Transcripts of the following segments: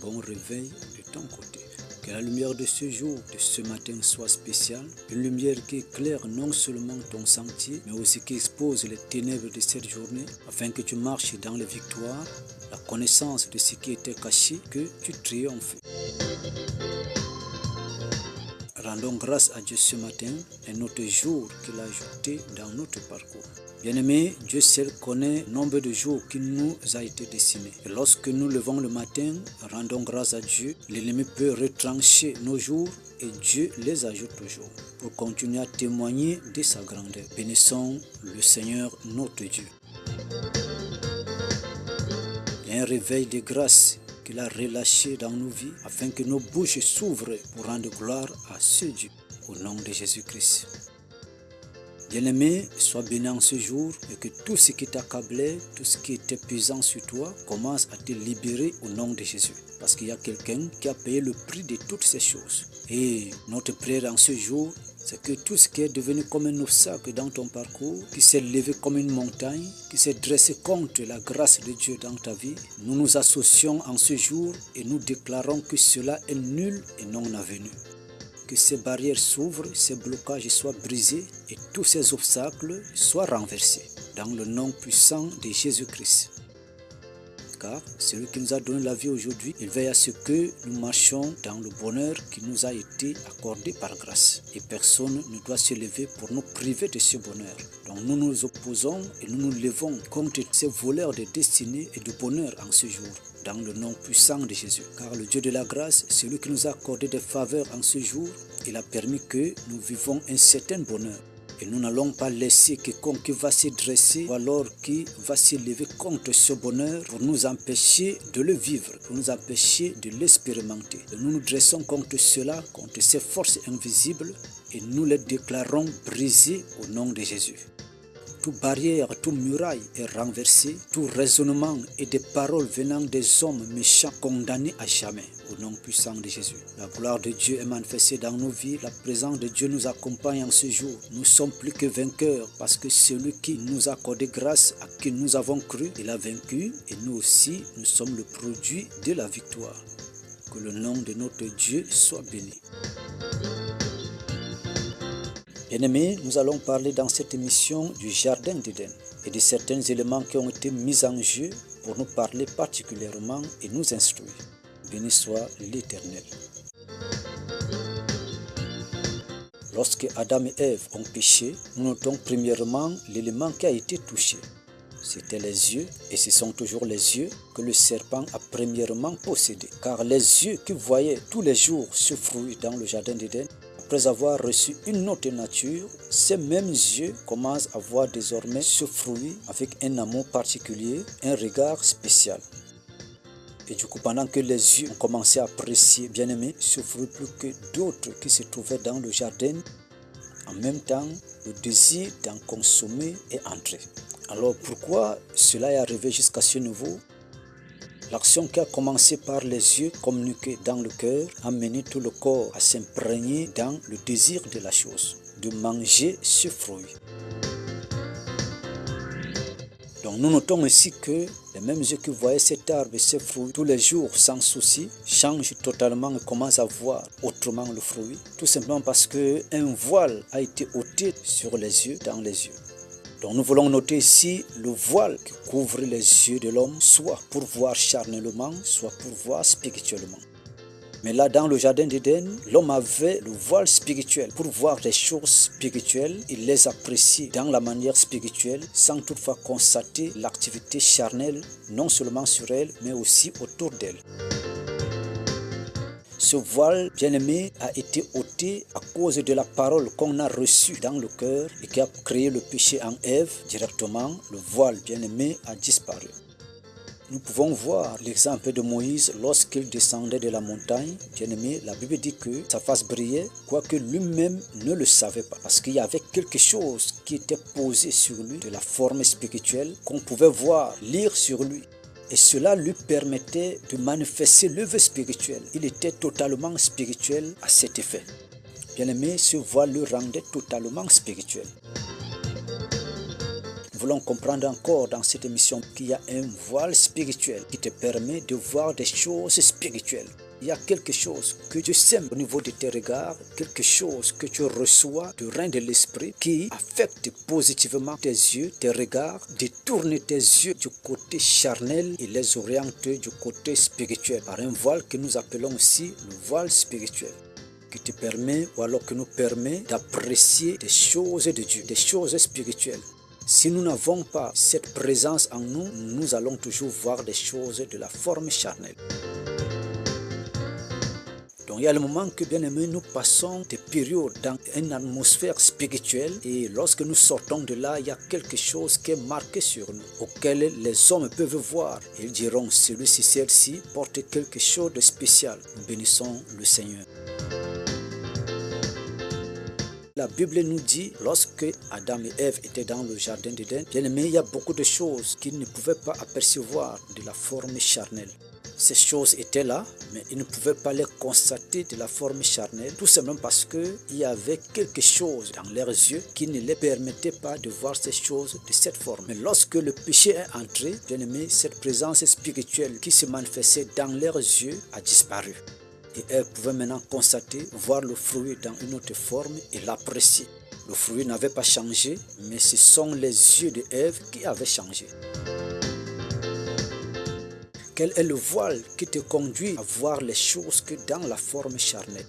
bon réveil de ton côté. Que la lumière de ce jour, de ce matin soit spéciale, une lumière qui éclaire non seulement ton sentier, mais aussi qui expose les ténèbres de cette journée, afin que tu marches dans les victoires, la connaissance de ce qui était caché, que tu triomphes. Rendons grâce à Dieu ce matin, un autre jour qu'il a ajouté dans notre parcours. Bien-aimés, Dieu seul connaît le nombre de jours qui nous a été destiné. Et lorsque nous levons le matin, rendons grâce à Dieu, l'ennemi peut retrancher nos jours et Dieu les ajoute toujours pour continuer à témoigner de sa grandeur. Bénissons le Seigneur notre Dieu. Il y a un réveil de grâce qu'il a relâché dans nos vies afin que nos bouches s'ouvrent pour rendre gloire à ce Dieu. Au nom de Jésus-Christ. Bien-aimé, sois béni en ce jour et que tout ce qui t'accablait, tout ce qui était pesant sur toi, commence à te libérer au nom de Jésus. Parce qu'il y a quelqu'un qui a payé le prix de toutes ces choses. Et notre prière en ce jour, c'est que tout ce qui est devenu comme un obstacle dans ton parcours, qui s'est levé comme une montagne, qui s'est dressé contre la grâce de Dieu dans ta vie, nous nous associons en ce jour et nous déclarons que cela est nul et non avenu. Que ces barrières s'ouvrent, ces blocages soient brisés et tous ces obstacles soient renversés dans le nom puissant de Jésus-Christ. Car celui qui nous a donné la vie aujourd'hui, il veille à ce que nous marchions dans le bonheur qui nous a été accordé par grâce. Et personne ne doit se lever pour nous priver de ce bonheur. Donc nous nous opposons et nous nous levons contre ces voleurs de destinée et de bonheur en ce jour, dans le nom puissant de Jésus. Car le Dieu de la grâce, celui qui nous a accordé des faveurs en ce jour, il a permis que nous vivons un certain bonheur. Et nous n'allons pas laisser quiconque va se dresser ou alors qui va se lever contre ce bonheur pour nous empêcher de le vivre, pour nous empêcher de l'expérimenter. Et nous nous dressons contre cela, contre ces forces invisibles et nous les déclarons brisées au nom de Jésus. Toute barrière, toute muraille est renversée, tout raisonnement et des paroles venant des hommes méchants condamnés à jamais, au nom puissant de Jésus. La gloire de Dieu est manifestée dans nos vies, la présence de Dieu nous accompagne en ce jour. Nous sommes plus que vainqueurs parce que celui qui nous a accordé grâce, à qui nous avons cru, il a vaincu et nous aussi, nous sommes le produit de la victoire. Que le nom de notre Dieu soit béni. Bien-aimés, nous allons parler dans cette émission du Jardin d'Éden et de certains éléments qui ont été mis en jeu pour nous parler particulièrement et nous instruire. Béni soit l'Éternel. Lorsque Adam et Ève ont péché, nous notons premièrement l'élément qui a été touché. C'était les yeux, et ce sont toujours les yeux que le serpent a premièrement possédés. Car les yeux qui voyaient tous les jours ce fruit dans le Jardin d'Éden, après avoir reçu une autre nature, ces mêmes yeux commencent à voir désormais ce fruit avec un amour particulier, un regard spécial. Et du coup, pendant que les yeux ont commencé à apprécier, bien aimé, ce fruit plus que d'autres qui se trouvaient dans le jardin, en même temps, le désir d'en consommer est entré. Alors pourquoi cela est arrivé jusqu'à ce niveau? L'action qui a commencé par les yeux communiqués dans le cœur a mené tout le corps à s'imprégner dans le désir de la chose, de manger ce fruit. Donc nous notons aussi que les mêmes yeux qui voyaient cet arbre et ces fruits tous les jours sans souci changent totalement et commencent à voir autrement le fruit, tout simplement parce qu'un voile a été ôté sur les yeux, dans les yeux. Donc nous voulons noter ici le voile qui couvre les yeux de l'homme, soit pour voir charnellement, soit pour voir spirituellement. Mais là, dans le Jardin d'Éden, l'homme avait le voile spirituel pour voir les choses spirituelles. Il les apprécie dans la manière spirituelle, sans toutefois constater l'activité charnelle, non seulement sur elle, mais aussi autour d'elle. Ce voile, bien-aimé, a été ôté à cause de la parole qu'on a reçue dans le cœur et qui a créé le péché en Ève. Directement, le voile, bien-aimé, a disparu. Nous pouvons voir l'exemple de Moïse lorsqu'il descendait de la montagne. Bien-aimé, la Bible dit que sa face brillait, quoique lui-même ne le savait pas. Parce qu'il y avait quelque chose qui était posé sur lui, de la forme spirituelle, qu'on pouvait voir, lire sur lui. Et cela lui permettait de manifester l'œuvre spirituelle. Il était totalement spirituel à cet effet. Bien-aimé, ce voile le rendait totalement spirituel. Nous voulons comprendre encore dans cette émission qu'il y a un voile spirituel qui te permet de voir des choses spirituelles. Il y a quelque chose que tu sèmes au niveau de tes regards, quelque chose que tu reçois du rein de l'esprit qui affecte positivement tes yeux, tes regards, détourne tes yeux du côté charnel et les oriente du côté spirituel par un voile que nous appelons aussi le voile spirituel, qui te permet ou alors qui nous permet d'apprécier des choses de Dieu, des choses spirituelles. Si nous n'avons pas cette présence en nous, nous allons toujours voir des choses de la forme charnelle. Donc il y a le moment que, bien aimés, nous passons des périodes dans une atmosphère spirituelle et lorsque nous sortons de là, il y a quelque chose qui est marqué sur nous, auquel les hommes peuvent voir. Ils diront, celui-ci, celle-ci porte quelque chose de spécial. Nous bénissons le Seigneur. La Bible nous dit, lorsque Adam et Ève étaient dans le jardin d'Éden, bien aimé, il y a beaucoup de choses qu'ils ne pouvaient pas apercevoir de la forme charnelle. Ces choses étaient là, mais ils ne pouvaient pas les constater de la forme charnelle, tout simplement parce qu'il y avait quelque chose dans leurs yeux qui ne les permettait pas de voir ces choses de cette forme. Mais lorsque le péché est entré, bien aimé, cette présence spirituelle qui se manifestait dans leurs yeux a disparu. Et elles pouvaient maintenant constater, voir le fruit dans une autre forme et l'apprécier. Le fruit n'avait pas changé, mais ce sont les yeux de Ève qui avaient changé. Quel est le voile qui te conduit à voir les choses que dans la forme charnelle?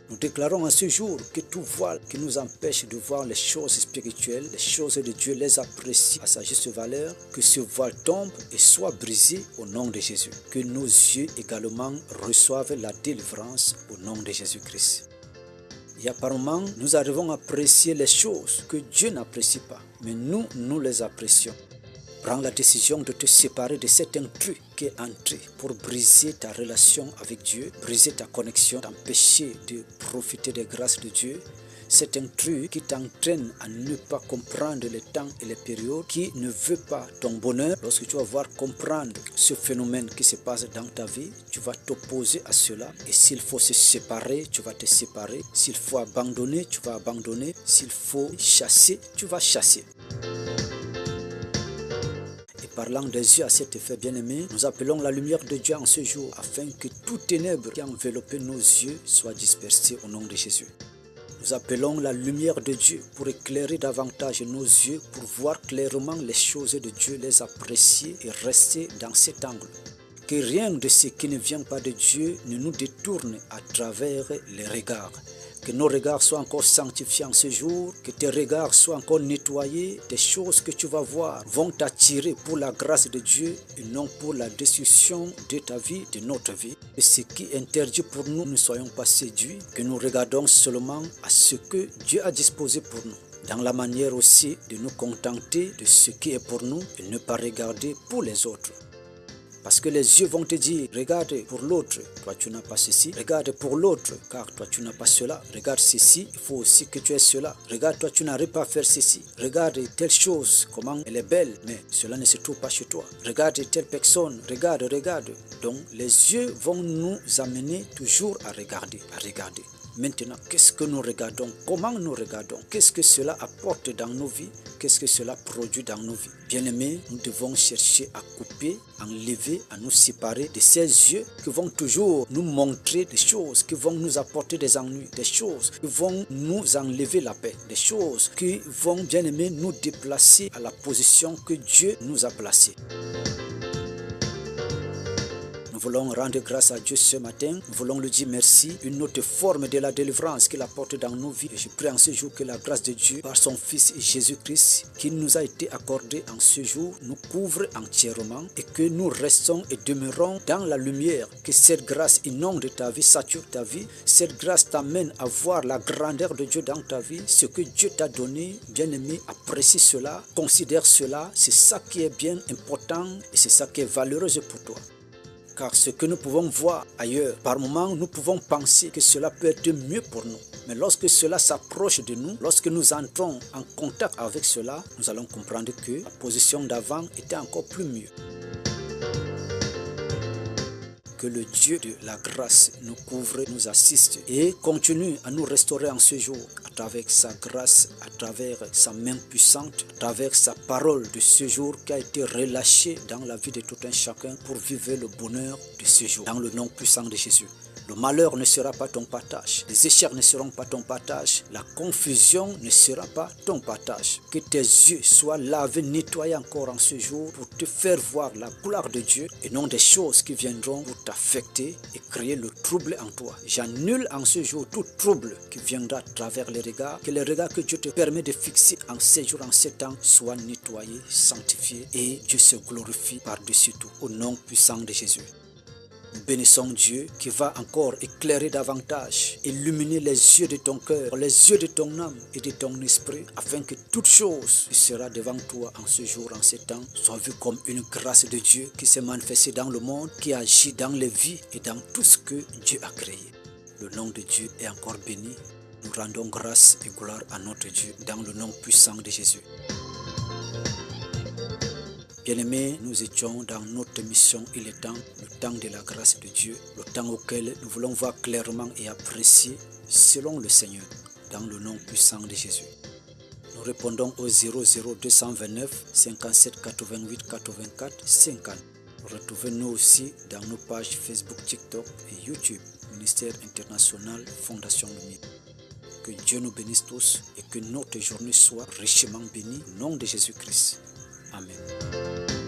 Nous déclarons en ce jour que tout voile qui nous empêche de voir les choses spirituelles, les choses de Dieu, les apprécier à sa juste valeur, que ce voile tombe et soit brisé au nom de Jésus. Que nos yeux également reçoivent la délivrance au nom de Jésus-Christ. Il y a par moments, nous arrivons à apprécier les choses que Dieu n'apprécie pas, mais nous les apprécions. Prends la décision de te séparer de cet intrus qui est entré pour briser ta relation avec Dieu, briser ta connexion, t'empêcher de profiter des grâces de Dieu. Cet intrus qui t'entraîne à ne pas comprendre les temps et les périodes, qui ne veut pas ton bonheur. Lorsque tu vas voir comprendre ce phénomène qui se passe dans ta vie, tu vas t'opposer à cela. Et s'il faut se séparer, tu vas te séparer. S'il faut abandonner, tu vas abandonner. S'il faut chasser, tu vas chasser. Parlant des yeux à cet effet bien-aimé, nous appelons la lumière de Dieu en ce jour afin que toute ténèbre qui enveloppait nos yeux soit dispersée au nom de Jésus. Nous appelons la lumière de Dieu pour éclairer davantage nos yeux, pour voir clairement les choses de Dieu, les apprécier et rester dans cet angle. Que rien de ce qui ne vient pas de Dieu ne nous détourne à travers les regards. Que nos regards soient encore sanctifiés en ce jour, que tes regards soient encore nettoyés. Des choses que tu vas voir vont t'attirer pour la grâce de Dieu et non pour la destruction de ta vie, de notre vie. Et ce qui est interdit pour nous, ne soyons pas séduits, que nous regardons seulement à ce que Dieu a disposé pour nous. Dans la manière aussi de nous contenter de ce qui est pour nous et ne pas regarder pour les autres. Parce que les yeux vont te dire, regarde pour l'autre, toi tu n'as pas ceci. Regarde pour l'autre, car toi tu n'as pas cela. Regarde ceci, il faut aussi que tu aies cela. Regarde, toi tu n'arrives pas à faire ceci. Regarde telle chose, comment elle est belle, mais cela ne se trouve pas chez toi. Regarde telle personne, regarde. Donc les yeux vont nous amener toujours à regarder, Maintenant, qu'est-ce que nous regardons? Comment nous regardons? Qu'est-ce que cela apporte dans nos vies? Qu'est-ce que cela produit dans nos vies? Bien-aimés, nous devons chercher à couper, enlever, à nous séparer de ces yeux qui vont toujours nous montrer des choses, qui vont nous apporter des ennuis, des choses qui vont nous enlever la paix, des choses qui vont, bien-aimés, nous déplacer à la position que Dieu nous a placée. Nous voulons rendre grâce à Dieu ce matin. Nous voulons lui dire merci. Une autre forme de la délivrance qu'il apporte dans nos vies. Et je prie en ce jour que la grâce de Dieu, par son Fils Jésus-Christ, qui nous a été accordée en ce jour, nous couvre entièrement et que nous restons et demeurons dans la lumière. Que cette grâce inonde ta vie, sature ta vie. Cette grâce t'amène à voir la grandeur de Dieu dans ta vie. Ce que Dieu t'a donné, bien-aimé, apprécie cela, considère cela. C'est ça qui est bien important et c'est ça qui est valeureux pour toi. Car ce que nous pouvons voir ailleurs, par moments, nous pouvons penser que cela peut être mieux pour nous. Mais lorsque cela s'approche de nous, lorsque nous entrons en contact avec cela, nous allons comprendre que la position d'avant était encore plus mieux. Que le Dieu de la grâce nous couvre, nous assiste et continue à nous restaurer en ce jour à travers sa grâce, à travers sa main puissante, à travers sa parole de ce jour qui a été relâchée dans la vie de tout un chacun pour vivre le bonheur de ce jour. Dans le nom puissant de Jésus. Le malheur ne sera pas ton partage. Les échecs ne seront pas ton partage. La confusion ne sera pas ton partage. Que tes yeux soient lavés, nettoyés encore en ce jour pour te faire voir la gloire de Dieu et non des choses qui viendront pour t'affecter et créer le trouble en toi. J'annule en ce jour tout trouble qui viendra à travers les regards. Que les regards que Dieu te permet de fixer en ces jours, en ces temps, soient nettoyés, sanctifiés et Dieu se glorifie par-dessus tout. Au nom puissant de Jésus. Nous bénissons Dieu qui va encore éclairer davantage, illuminer les yeux de ton cœur, les yeux de ton âme et de ton esprit, afin que toute chose qui sera devant toi en ce jour, en ce temps, soit vue comme une grâce de Dieu qui s'est manifestée dans le monde, qui agit dans les vies et dans tout ce que Dieu a créé. Le nom de Dieu est encore béni. Nous rendons grâce et gloire à notre Dieu dans le nom puissant de Jésus. Bien-aimés, nous étions dans notre mission Il est temps, le temps de la grâce de Dieu, le temps auquel nous voulons voir clairement et apprécier selon le Seigneur, dans le nom puissant de Jésus. Nous répondons au 00229 57 88 84 50. Retrouvez-nous aussi dans nos pages Facebook, TikTok et YouTube, Ministère International Fondation Lumière. Que Dieu nous bénisse tous et que notre journée soit richement bénie au nom de Jésus-Christ. Amen.